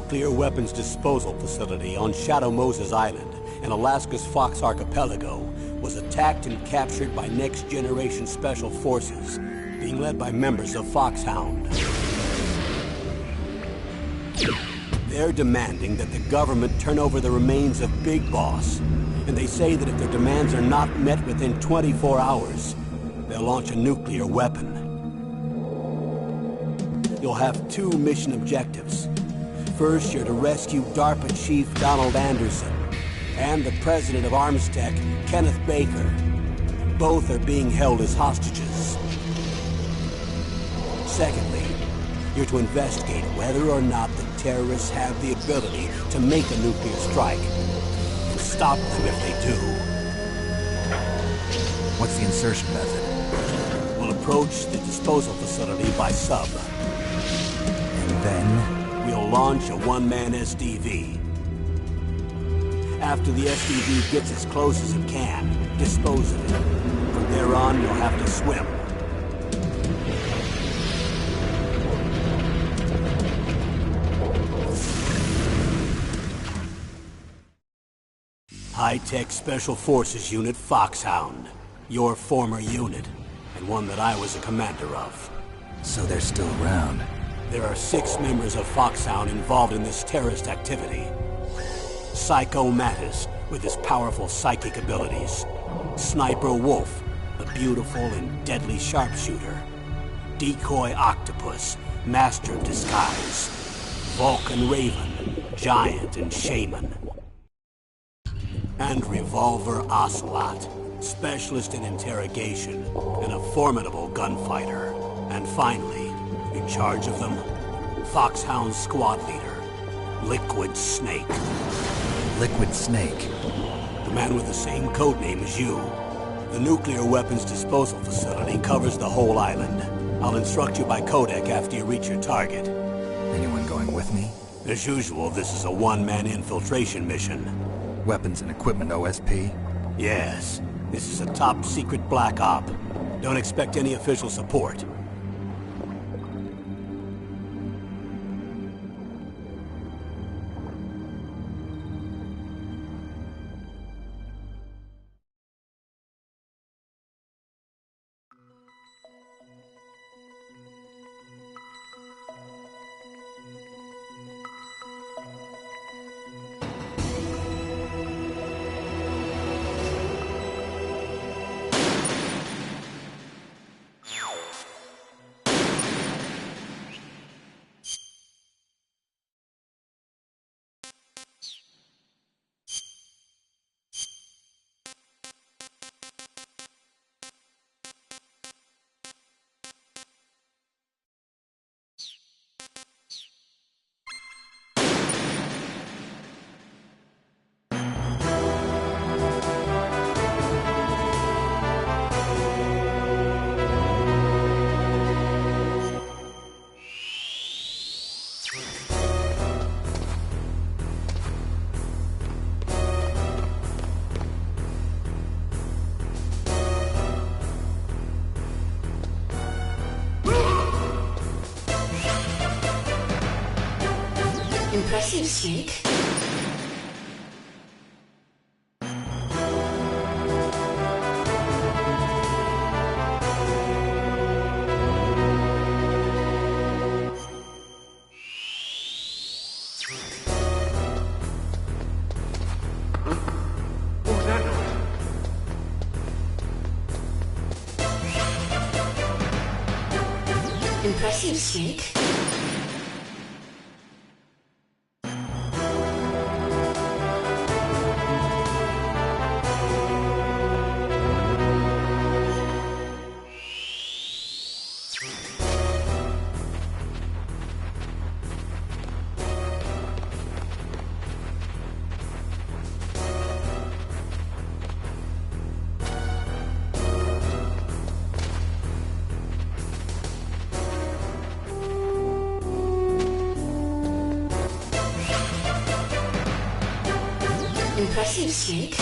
nuclear weapons disposal facility on Shadow Moses Island in Alaska's Fox Archipelago was attacked and captured by next-generation special forces, being led by members of Foxhound. They're demanding that the government turn over the remains of Big Boss, and they say that if their demands are not met within 24 hours, they'll launch a nuclear weapon. You'll have two mission objectives. First, you're to rescue DARPA Chief Donald Anderson and the president of Armstech, Kenneth Baker. Both are being held as hostages. Secondly, you're to investigate whether or not the terrorists have the ability to make a nuclear strike and stop them if they do. What's the insertion method? We'll approach the disposal facility by sub. And then? We'll launch a one-man SDV. After the SDV gets as close as it can, dispose of it. From there on, you'll have to swim. High-Tech Special Forces Unit Foxhound. Your former unit, and one that I was a commander of. So they're still around. There are 6 members of Foxhound involved in this terrorist activity. Psycho Mattis, with his powerful psychic abilities. Sniper Wolf, the beautiful and deadly sharpshooter. Decoy Octopus, master of disguise. Vulcan Raven, giant and shaman. And Revolver Ocelot, specialist in interrogation and a formidable gunfighter. And finally, in charge of them, Foxhound squad leader, Liquid Snake. Liquid Snake? The man with the same codename as you. The nuclear weapons disposal facility covers the whole island. I'll instruct you by codec after you reach your target. Anyone going with me? As usual, this is a one-man infiltration mission. Weapons and equipment OSP? Yes. This is a top-secret black op. Don't expect any official support. Impressive, Snake. Impressive, Snake. Impressive, Snake.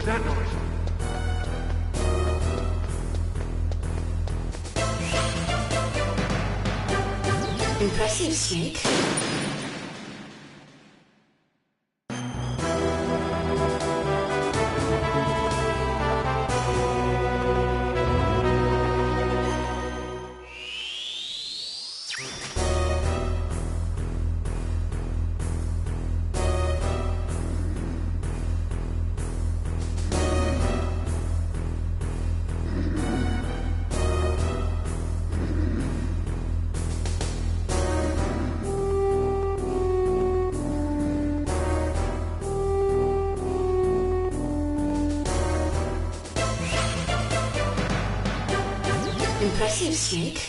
was that noise? Impressive, Snake. Impressive, Snake.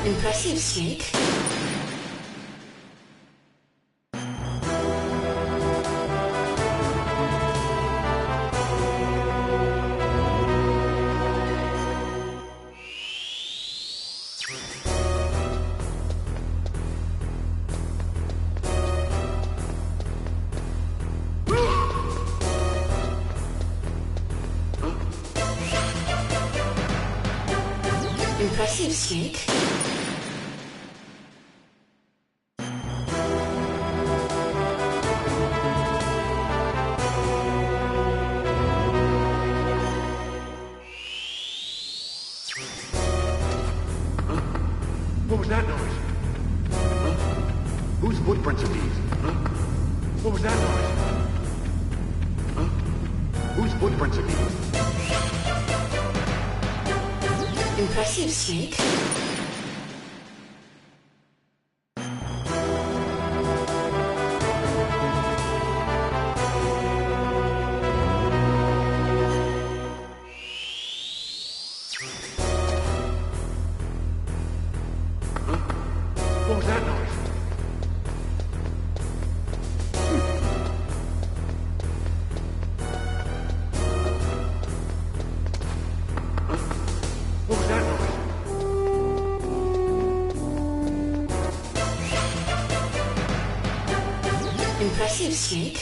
Impressive, Snake. Impressive, Snake. What was that noise? Huh? Whose footprints are these? Huh? What was that noise? Huh? Whose footprints are these? Impressive, Snake. What was that noise? What was that noise? Impressive, Snake.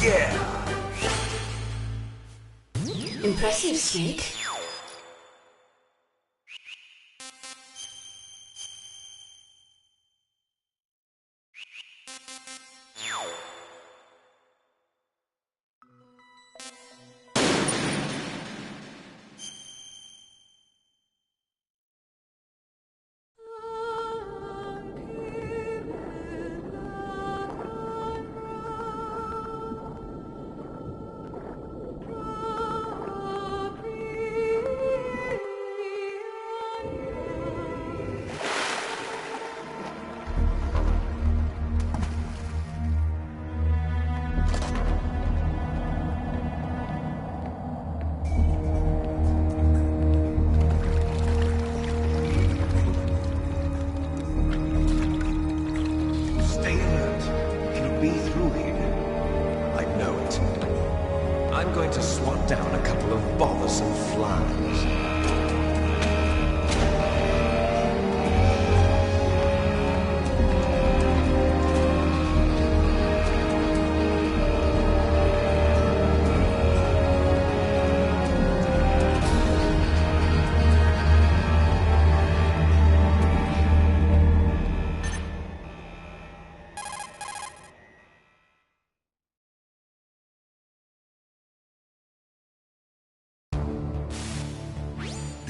Yeah! Impressive, Snake.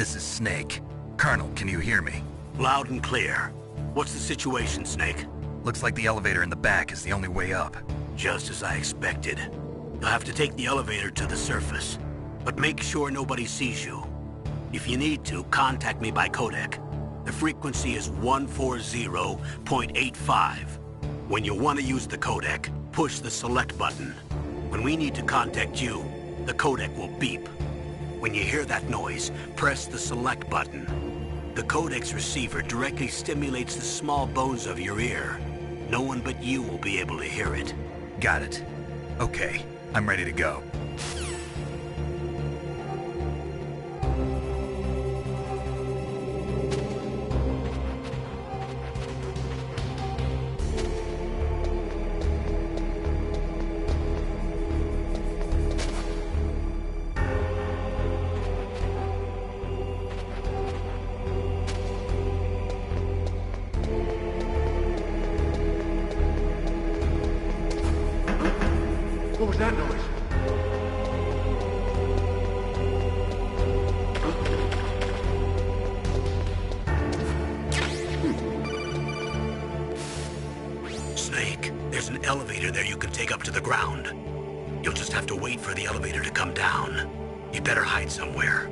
This is Snake. Colonel, can you hear me? Loud and clear. What's the situation, Snake? Looks like the elevator in the back is the only way up. Just as I expected. You'll have to take the elevator to the surface. But make sure nobody sees you. If you need to, contact me by codec. The frequency is 140.85. When you want to use the codec, push the select button. When we need to contact you, the codec will beep. When you hear that noise, press the select button. The codec's receiver directly stimulates the small bones of your ear. No one but you will be able to hear it. Got it. Okay, I'm ready to go. What was that noise? Snake, there's an elevator there you can take up to the ground. You'll just have to wait for the elevator to come down. You'd better hide somewhere.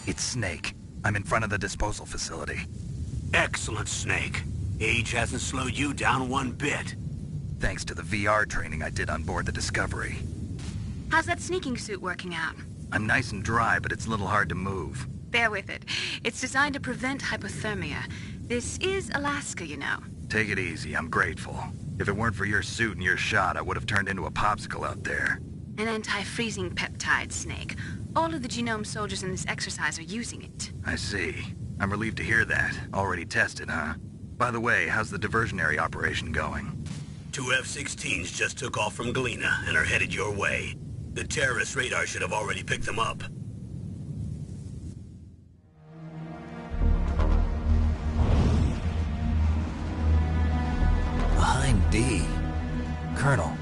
It's Snake. I'm in front of the disposal facility. Excellent, Snake. Age hasn't slowed you down one bit. thanks to the VR training I did on board the Discovery. How's that sneaking suit working out? I'm nice and dry, but it's a little hard to move. Bear with it. It's designed to prevent hypothermia. This is Alaska, you know. Take it easy, I'm grateful. If it weren't for your suit and your shot, I would have turned into a popsicle out there. An anti-freezing peptide, Snake. All of the genome soldiers in this exercise are using it. I see. I'm relieved to hear that. Already tested, huh? By the way, how's the diversionary operation going? 2 F-16s just took off from Galena and are headed your way. The terrorist radar should have already picked them up. Behind D. Colonel,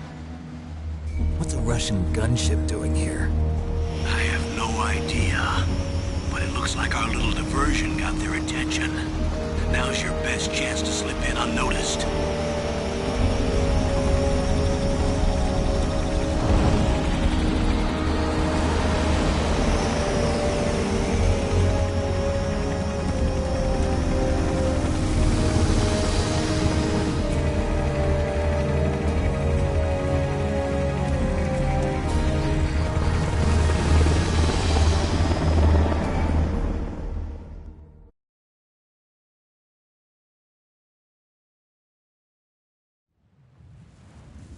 what's a Russian gunship doing here? I have no idea, but it looks like our little diversion got their attention. Now's your best chance to slip in unnoticed.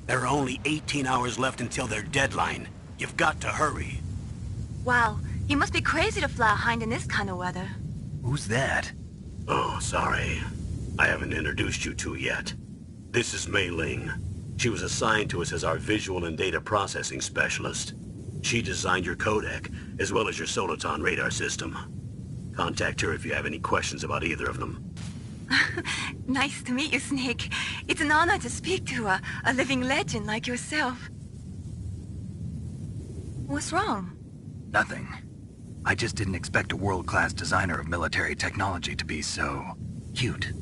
There are only 18 hours left until their deadline. You've got to hurry. Wow, you must be crazy to fly a Hind in this kind of weather. Who's that? Oh, sorry. I haven't introduced you to yet. This is Mei Ling. She was assigned to us as our visual and data processing specialist. She designed your codec, as well as your Soliton radar system. Contact her if you have any questions about either of them. Nice to meet you, Snake. It's an honor to speak to a living legend like yourself. What's wrong? Nothing. I just didn't expect a world-class designer of military technology to be so cute.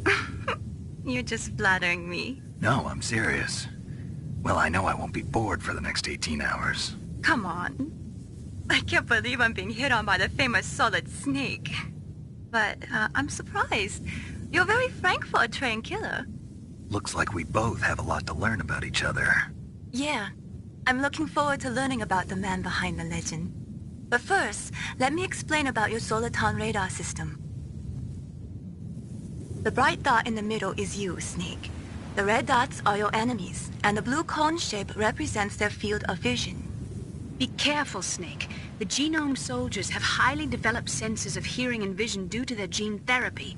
You're just flattering me. No, I'm serious. Well, I know I won't be bored for the next 18 hours. Come on. I can't believe I'm being hit on by the famous Solid Snake. But I'm surprised. You're very frank for a trained killer. Looks like we both have a lot to learn about each other. Yeah. I'm looking forward to learning about the man behind the legend. But first, let me explain about your Soliton radar system. The bright dot in the middle is you, Snake. The red dots are your enemies, and the blue cone shape represents their field of vision. Be careful, Snake. The genome soldiers have highly developed senses of hearing and vision due to their gene therapy.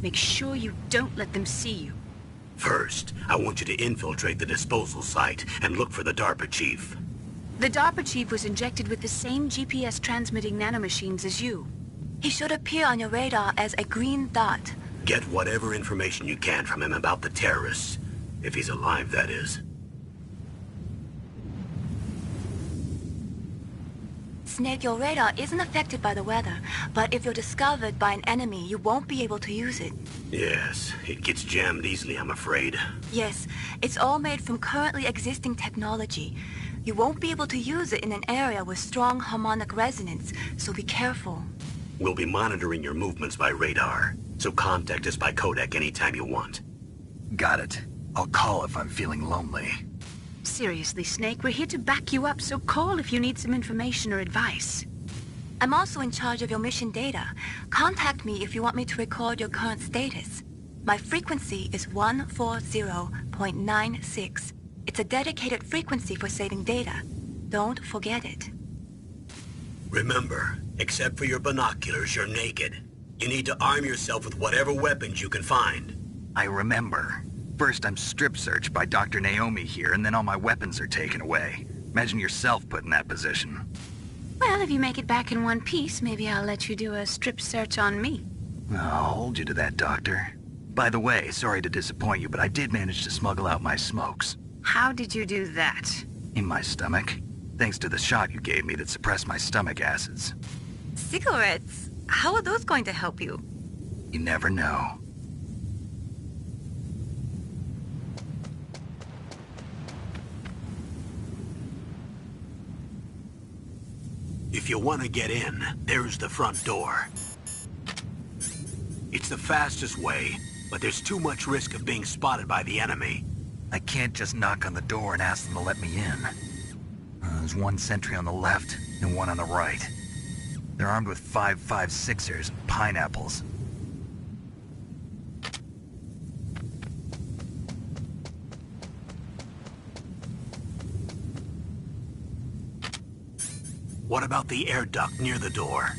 Make sure you don't let them see you. First, I want you to infiltrate the disposal site and look for the DARPA chief. The DARPA chief was injected with the same GPS-transmitting nanomachines as you. He should appear on your radar as a green dot. Get whatever information you can from him about the terrorists. If he's alive, that is. Snake, your radar isn't affected by the weather, but if you're discovered by an enemy, you won't be able to use it. Yes, it gets jammed easily, I'm afraid. Yes, it's all made from currently existing technology. You won't be able to use it in an area with strong harmonic resonance, so be careful. We'll be monitoring your movements by radar, so contact us by codec anytime you want. Got it. I'll call if I'm feeling lonely. Seriously, Snake, we're here to back you up, so call if you need some information or advice. I'm also in charge of your mission data. Contact me if you want me to record your current status. My frequency is 140.96. It's a dedicated frequency for saving data. Don't forget it. Remember, except for your binoculars, you're naked. You need to arm yourself with whatever weapons you can find. I remember. First, I'm strip searched by Dr. Naomi here, and then all my weapons are taken away. Imagine yourself put in that position. Well, if you make it back in one piece, maybe I'll let you do a strip search on me. I'll hold you to that, Doctor. By the way, sorry to disappoint you, but I did manage to smuggle out my smokes. How did you do that? In my stomach. Thanks to the shot you gave me that suppressed my stomach acids. Cigarettes? How are those going to help you? You never know. If you want to get in, there's the front door. It's the fastest way, but there's too much risk of being spotted by the enemy. I can't just knock on the door and ask them to let me in. There's one sentry on the left and one on the right. They're armed with 5.56ers and pineapples. What about the air duct near the door?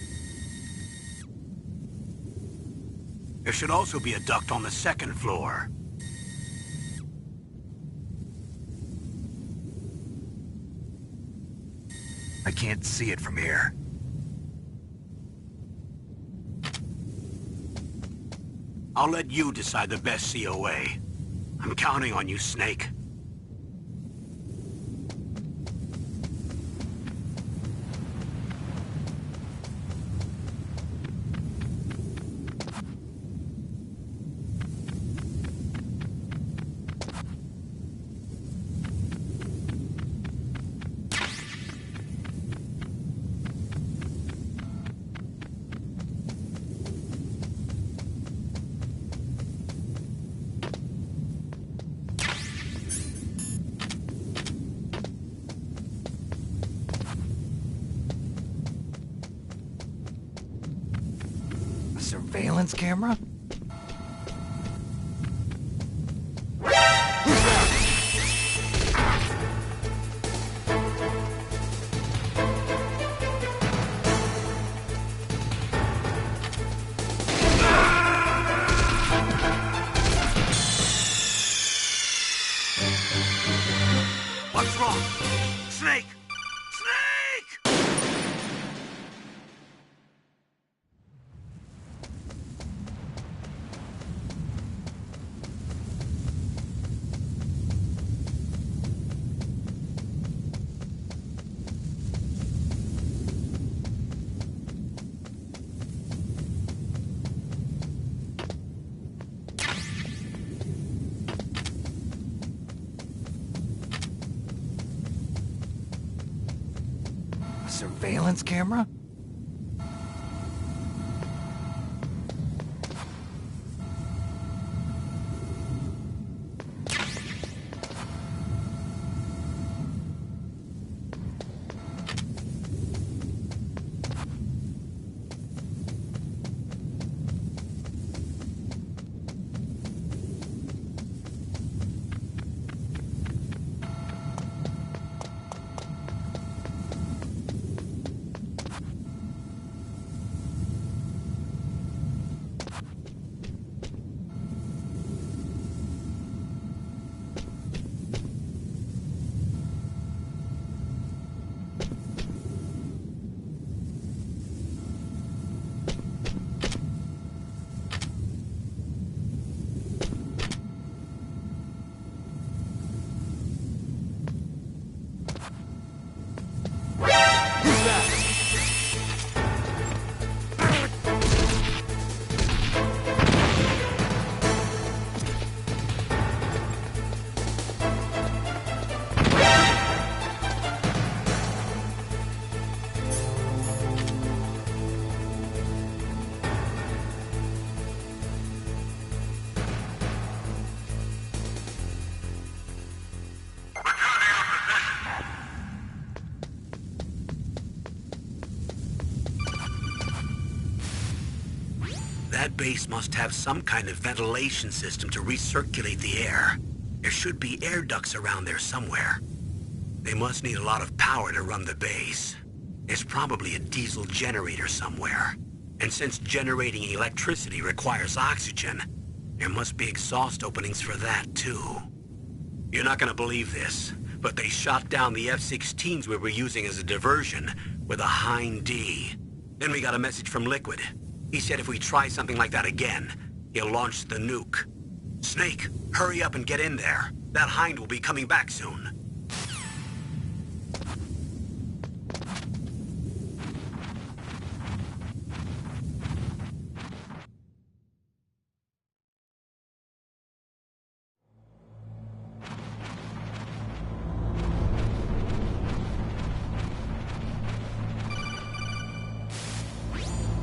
There should also be a duct on the second floor. I can't see it from here. I'll let you decide the best COA. I'm counting on you, Snake. Surveillance camera? What's wrong? Snake! Snake! Surveillance camera? That base must have some kind of ventilation system to recirculate the air. There should be air ducts around there somewhere. They must need a lot of power to run the base. There's probably a diesel generator somewhere. And since generating electricity requires oxygen, there must be exhaust openings for that too. You're not gonna believe this, but they shot down the F-16s we were using as a diversion with a Hind D. Then we got a message from Liquid. He said if we try something like that again, he'll launch the nuke. Snake, hurry up and get in there. That Hind will be coming back soon.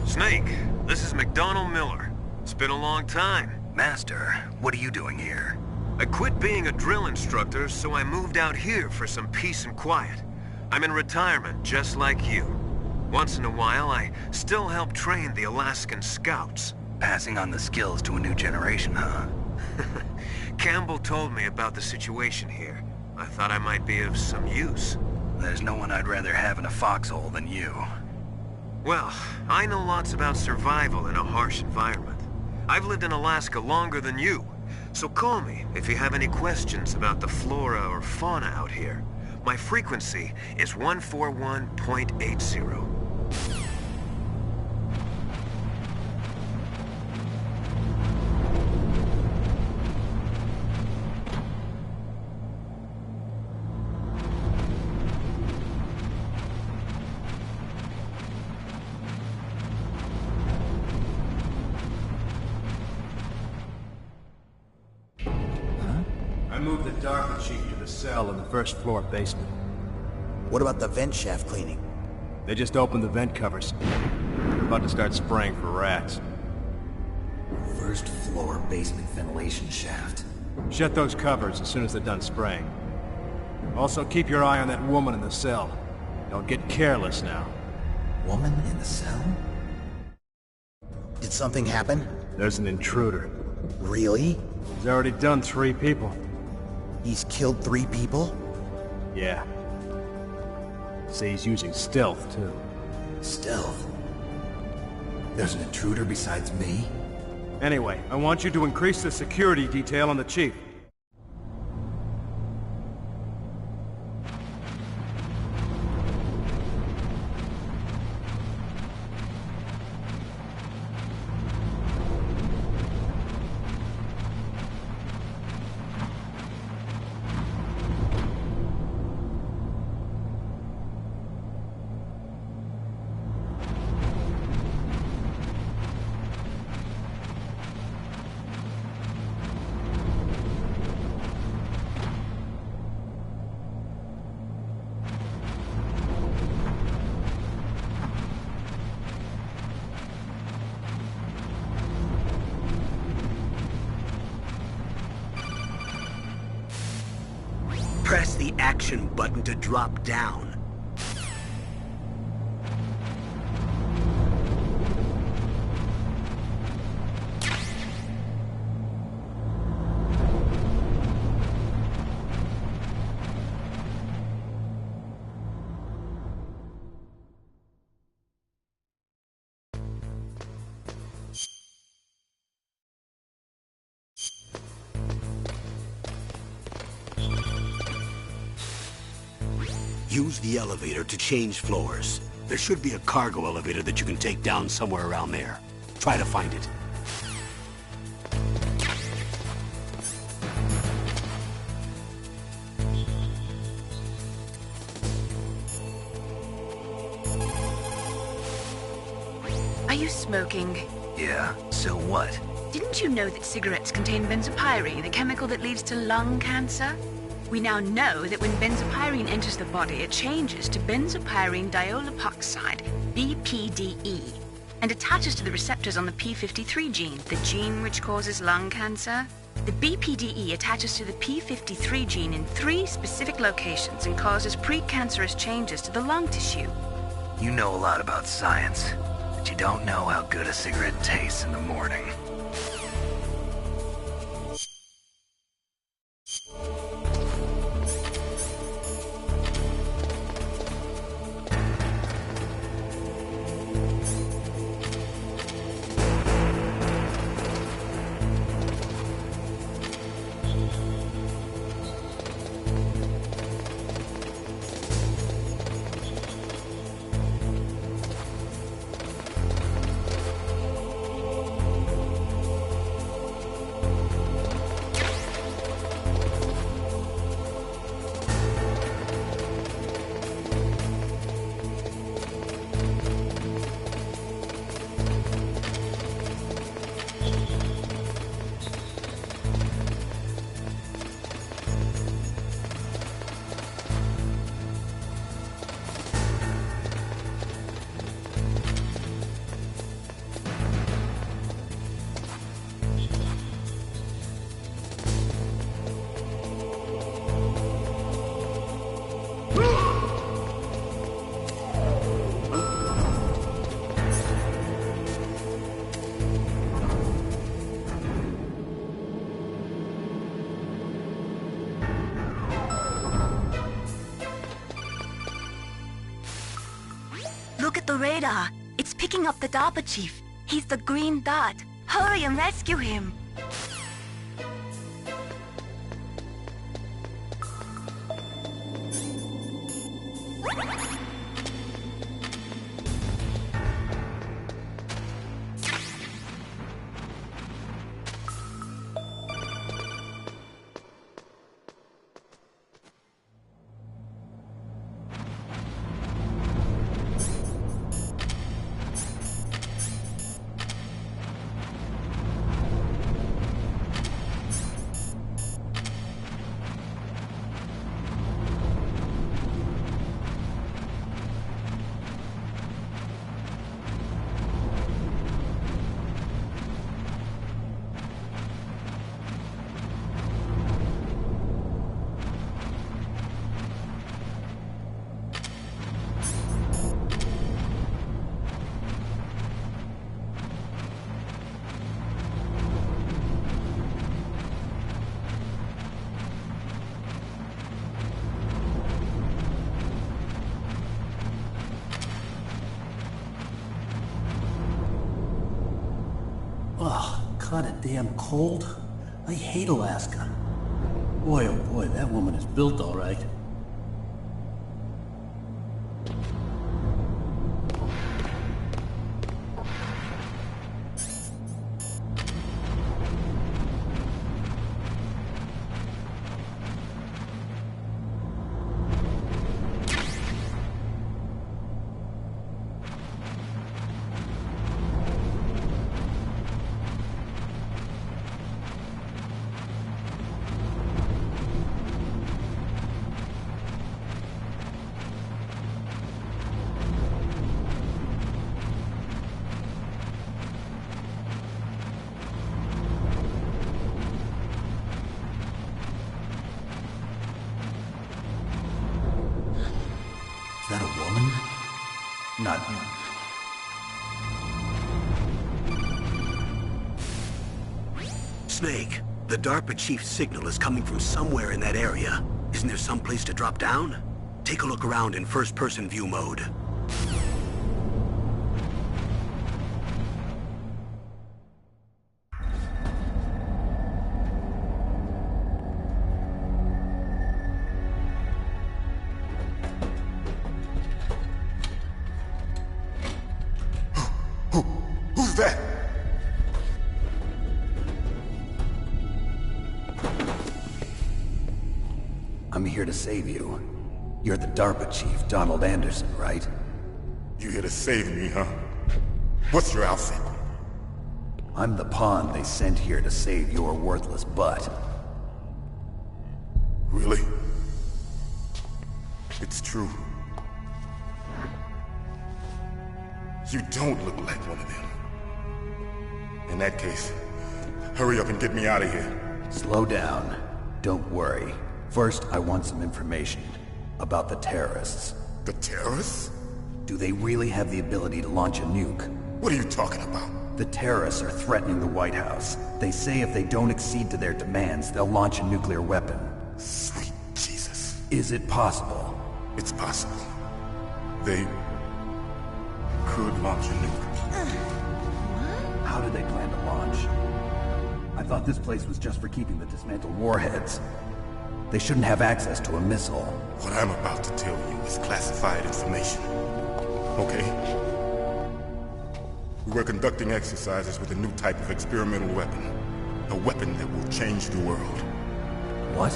Snake, this is McDonald Miller. It's been a long time. Master, what are you doing here? I quit being a drill instructor, so I moved out here for some peace and quiet. I'm in retirement, just like you. Once in a while, I still help train the Alaskan Scouts. Passing on the skills to a new generation, huh? Campbell told me about the situation here. I thought I might be of some use. There's no one I'd rather have in a foxhole than you. Well, I know lots about survival in a harsh environment. I've lived in Alaska longer than you, so call me if you have any questions about the flora or fauna out here. My frequency is 141.80. I moved the Darker Chief to the cell in the first floor basement. What about the vent shaft cleaning? They just opened the vent covers. They're about to start spraying for rats. First floor basement ventilation shaft. Shut those covers as soon as they're done spraying. Also, keep your eye on that woman in the cell. Don't get careless now. Woman in the cell? Did something happen? There's an intruder. Really? He's already done 3 people. He's killed 3 people? Yeah. Say he's using stealth, too. Stealth? There's an intruder besides me? Anyway, I want you to increase the security detail on the Chief. Press the action button to drop down. Use the elevator to change floors. There should be a cargo elevator that you can take down somewhere around there. Try to find it. Are you smoking? Yeah, so what? Didn't you know that cigarettes contain benzopyrene, the chemical that leads to lung cancer? We now know that when benzopyrene enters the body, it changes to benzopyrene diolipoxide, BPDE, and attaches to the receptors on the p53 gene, the gene which causes lung cancer. The BPDE attaches to the p53 gene in 3 specific locations and causes precancerous changes to the lung tissue. You know a lot about science, but you don't know how good a cigarette tastes in the morning. Look at the radar. It's picking up the DARPA chief. He's the green dot. Hurry and rescue him. Kinda damn cold. I hate Alaska. Boy, oh boy, that woman is built all right. Is that a woman? Not... Snake, the DARPA chief's signal is coming from somewhere in that area. Isn't there some place to drop down? Take a look around in first-person view mode. Who's that? I'm here to save you. You're the DARPA chief, Donald Anderson, right? You here to save me, huh? What's your outfit? I'm the pawn they sent here to save your worthless butt. Really? It's true. You don't look like one of them. In that case, hurry up and get me out of here. Slow down. Don't worry. First, I want some information about the terrorists. The terrorists? Do they really have the ability to launch a nuke? What are you talking about? The terrorists are threatening the White House. They say if they don't accede to their demands, they'll launch a nuclear weapon. Sweet Jesus. Is it possible? It's possible. They could launch a nuke. How do they plan to launch? I thought this place was just for keeping the dismantled warheads. They shouldn't have access to a missile. What I'm about to tell you is classified information. Okay? We were conducting exercises with a new type of experimental weapon. A weapon that will change the world. What?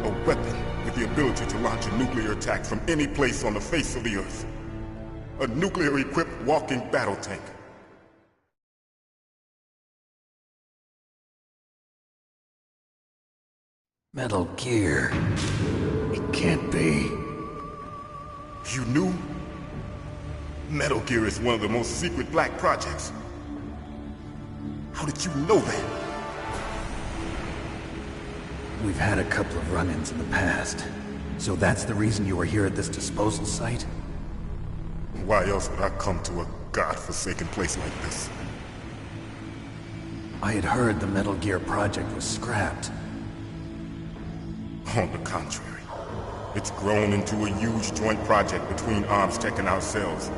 A weapon with the ability to launch a nuclear attack from any place on the face of the Earth. A nuclear-equipped walking battle tank. Metal Gear. It can't be. You knew? Metal Gear is one of the most secret black projects. How did you know that? We've had a couple of run-ins in the past. So that's the reason you were here at this disposal site? Why else would I come to a godforsaken place like this? I had heard the Metal Gear project was scrapped. On the contrary, it's grown into a huge joint project between Arms Tech and ourselves.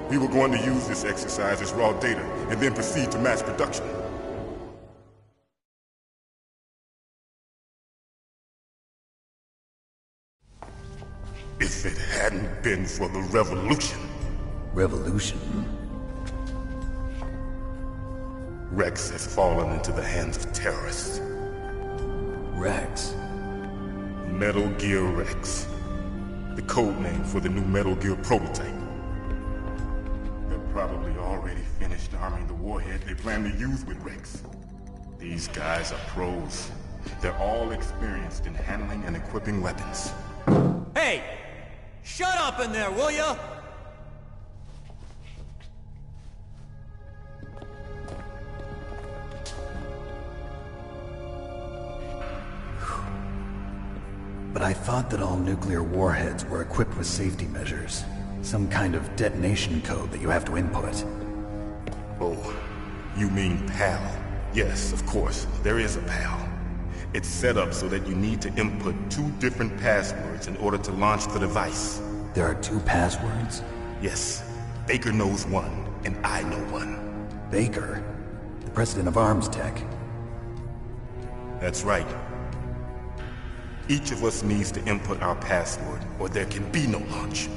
We were going to use this exercise as raw data, and then proceed to mass production. If it hadn't been for the revolution... Revolution? Rex has fallen into the hands of terrorists. Rex? Metal Gear Rex. The code name for the new Metal Gear prototype. They're probably already finished arming the warhead they plan to use with Rex. These guys are pros. They're all experienced in handling and equipping weapons. Hey! Shut up in there, will ya? But I thought that all nuclear warheads were equipped with safety measures. Some kind of detonation code that you have to input. Oh, you mean PAL? Yes, of course, there is a PAL. It's set up so that you need to input 2 different passwords in order to launch the device. There are 2 passwords? Yes. Baker knows one, and I know one. Baker? The president of Arms Tech? That's right. Each of us needs to input our password, or there can be no launch.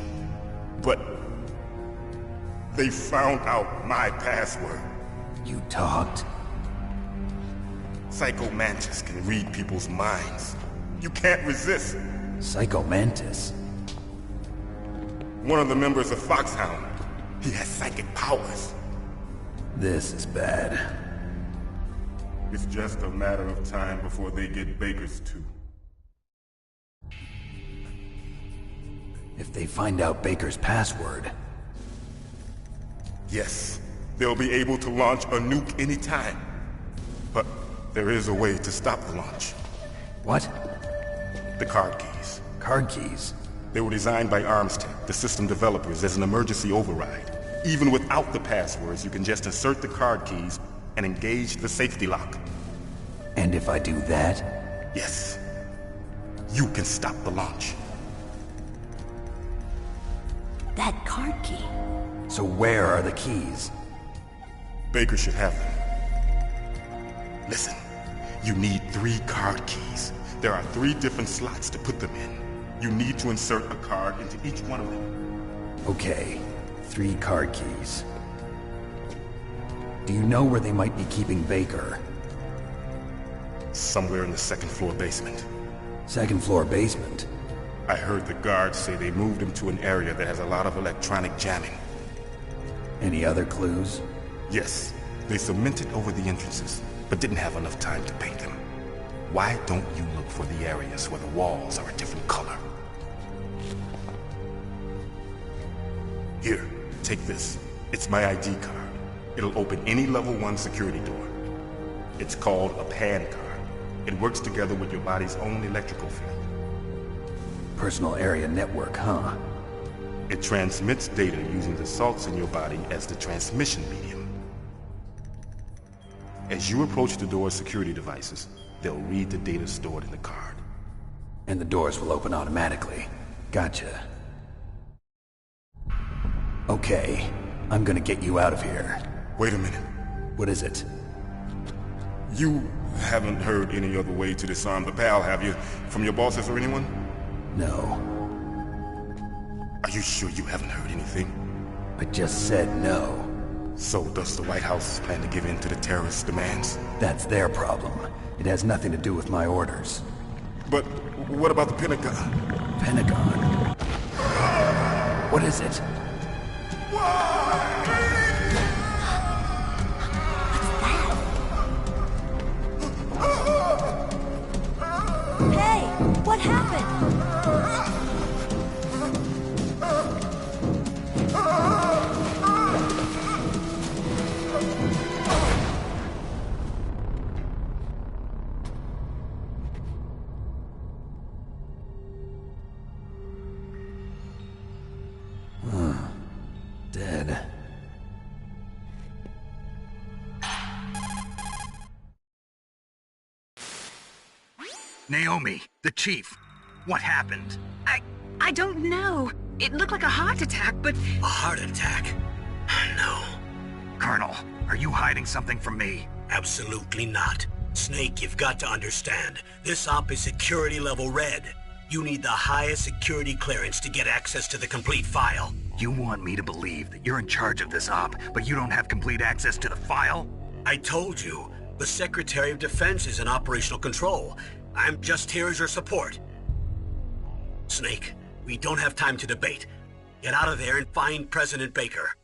But... they found out my password. You talked? Psycho Mantis can read people's minds. You can't resist. Psycho Mantis? One of the members of Foxhound. He has psychic powers. This is bad. It's just a matter of time before they get Baker's too. If they find out Baker's password... Yes, they'll be able to launch a nuke anytime. But there is a way to stop the launch. What? The card keys. Card keys? They were designed by Arms Tech, the system developers, as an emergency override. Even without the passwords, you can just insert the card keys and engage the safety lock. And if I do that? Yes. You can stop the launch. That card key. So where are the keys? Baker should have them. Listen, you need 3 card keys. There are 3 different slots to put them in. You need to insert a card into each one of them. Okay, 3 card keys. Do you know where they might be keeping Baker? Somewhere in the 2nd floor basement. 2nd floor basement? I heard the guards say they moved him to an area that has a lot of electronic jamming. Any other clues? Yes. They cemented over the entrances, but didn't have enough time to paint them. Why don't you look for the areas where the walls are a different color? Here, take this. It's my ID card. It'll open any level 1 security door. It's called a PAN card. It works together with your body's own electrical field. Personal area network, huh? It transmits data using the salts in your body as the transmission medium. As you approach the door's security devices, they'll read the data stored in the card. And the doors will open automatically. Gotcha. Okay, I'm gonna get you out of here. Wait a minute. What is it? You haven't heard any other way to disarm the PAL, have you? From your bosses or anyone? No. Are you sure you haven't heard anything? I just said no. So does the White House plan to give in to the terrorist demands? That's their problem. It has nothing to do with my orders. But what about the Pentagon? Pentagon? What is it? Hey, what happened? Dead. Naomi, the chief. What happened? I don't know. It looked like a heart attack, but... A heart attack? No. Colonel, are you hiding something from me? Absolutely not. Snake, you've got to understand. This op is security level red. You need the highest security clearance to get access to the complete file. You want me to believe that you're in charge of this op, but you don't have complete access to the file? I told you, the Secretary of Defense is in operational control. I'm just here as your support. Snake, we don't have time to debate. Get out of there and find President Baker.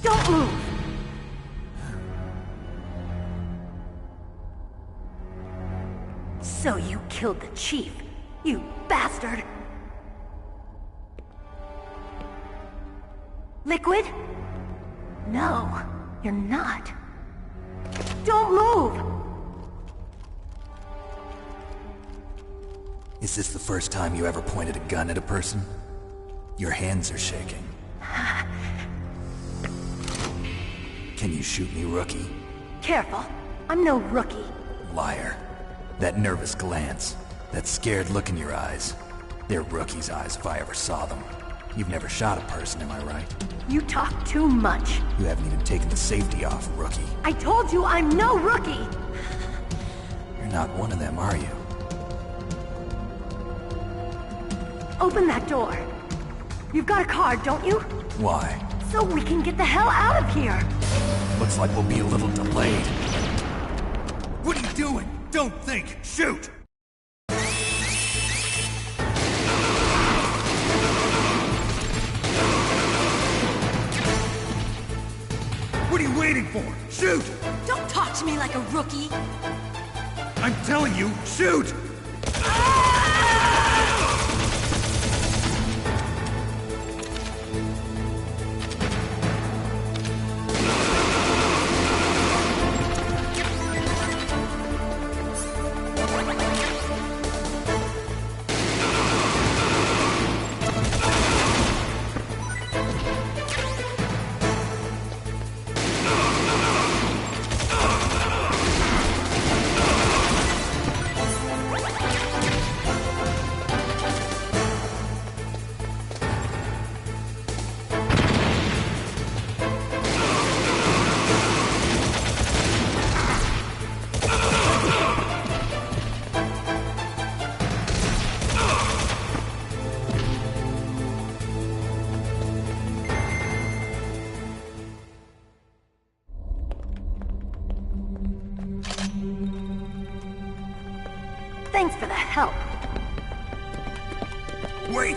Don't move! So you killed the chief, you bastard! Liquid? No, you're not. Don't move! Is this the first time you ever pointed a gun at a person? Your hands are shaking. Can you shoot me, rookie? Careful, I'm no rookie. Liar. That nervous glance, that scared look in your eyes. They're rookie's eyes if I ever saw them. You've never shot a person, am I right? You talk too much. You haven't even taken the safety off, rookie. I told you I'm no rookie! You're not one of them, are you? Open that door. You've got a card, don't you? Why? So we can get the hell out of here! Looks like we'll be a little delayed. What are you doing? Don't think! Shoot! What are you waiting for? Shoot! Don't talk to me like a rookie! I'm telling you, shoot! Thanks for the help. Wait!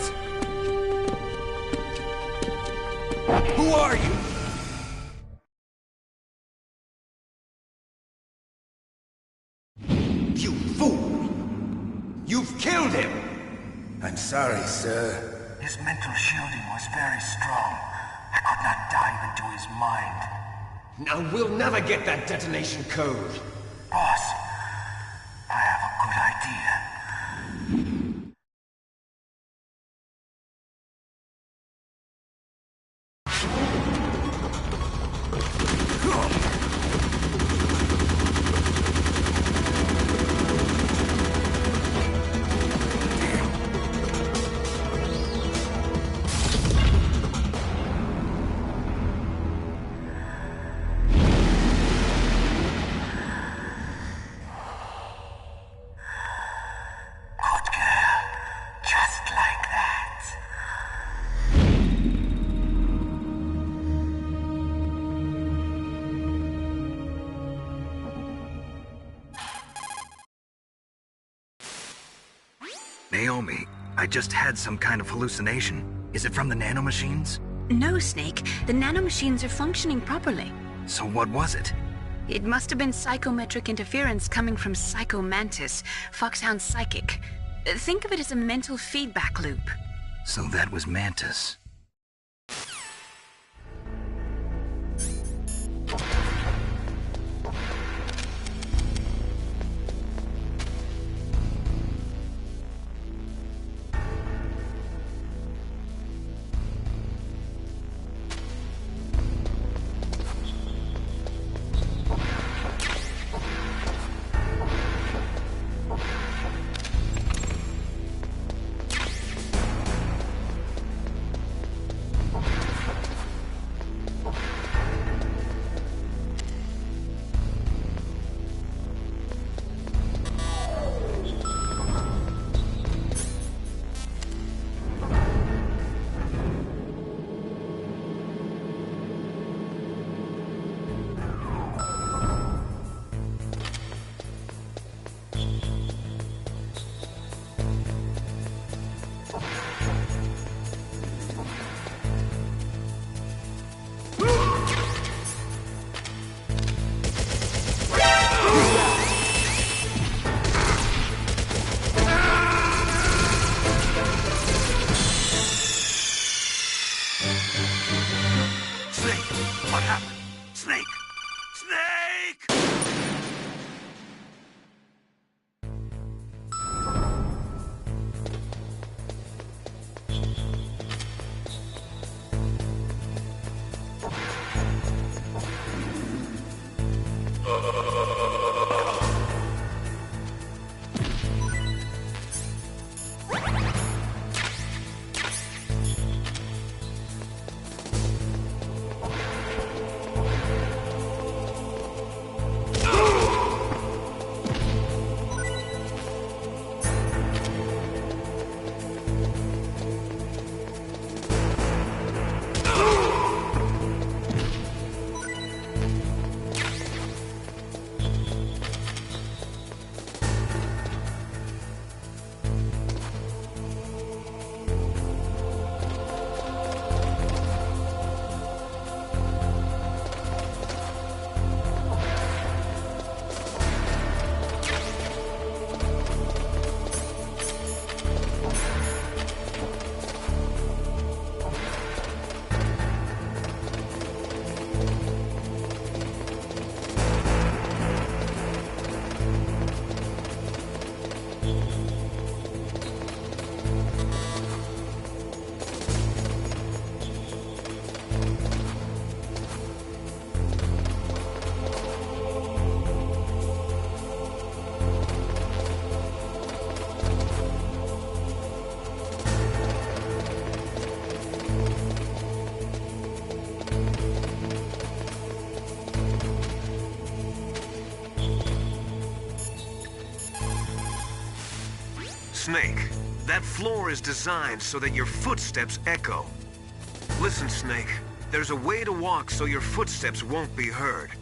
Who are you? You fool! You've killed him! I'm sorry, sir. His mental shielding was very strong. I could not dive into his mind. Now we'll never get that detonation code. Boss, I have a good idea. Naomi, I just had some kind of hallucination. Is it from the nanomachines? No, Snake. The nanomachines are functioning properly. So what was it? It must have been psychometric interference coming from Psycho Mantis, Foxhound's psychic. Think of it as a mental feedback loop. So that was Mantis. Snake, that floor is designed so that your footsteps echo. Listen, Snake, there's a way to walk so your footsteps won't be heard.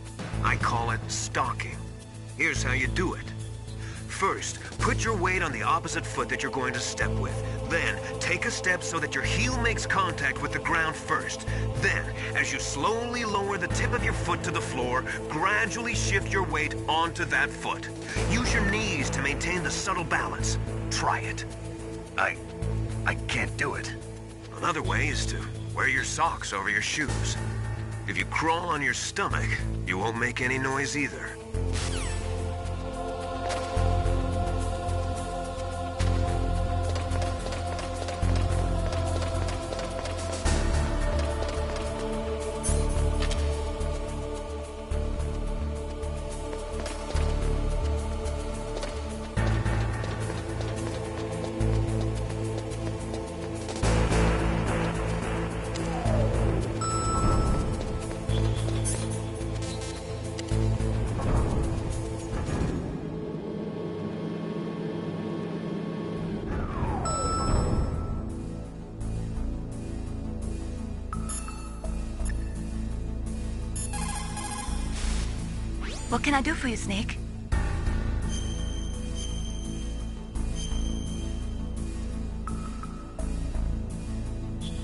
I call it stalking. Here's how you do it. First, put your weight on the opposite foot that you're going to step with. Then, take a step so that your heel makes contact with the ground first. Then, as you slowly lower the tip of your foot to the floor, gradually shift your weight onto that foot. Use your knees to maintain the subtle balance. Try it. I can't do it. Another way is to wear your socks over your shoes. If you crawl on your stomach, you won't make any noise either. What can I do for you, Snake?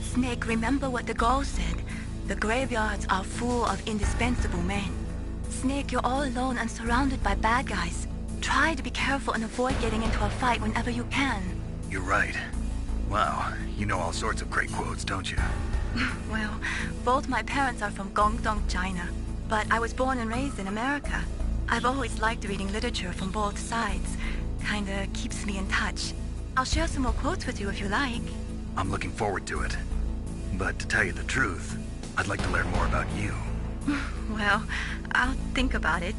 Snake, remember what the Gauls said. The graveyards are full of indispensable men. Snake, you're all alone and surrounded by bad guys. Try to be careful and avoid getting into a fight whenever you can. You're right. Wow, you know all sorts of great quotes, don't you? Well, both my parents are from Guangdong, China. But I was born and raised in America. I've always liked reading literature from both sides. Kinda keeps me in touch. I'll share some more quotes with you if you like. I'm looking forward to it. But to tell you the truth, I'd like to learn more about you. Well, I'll think about it.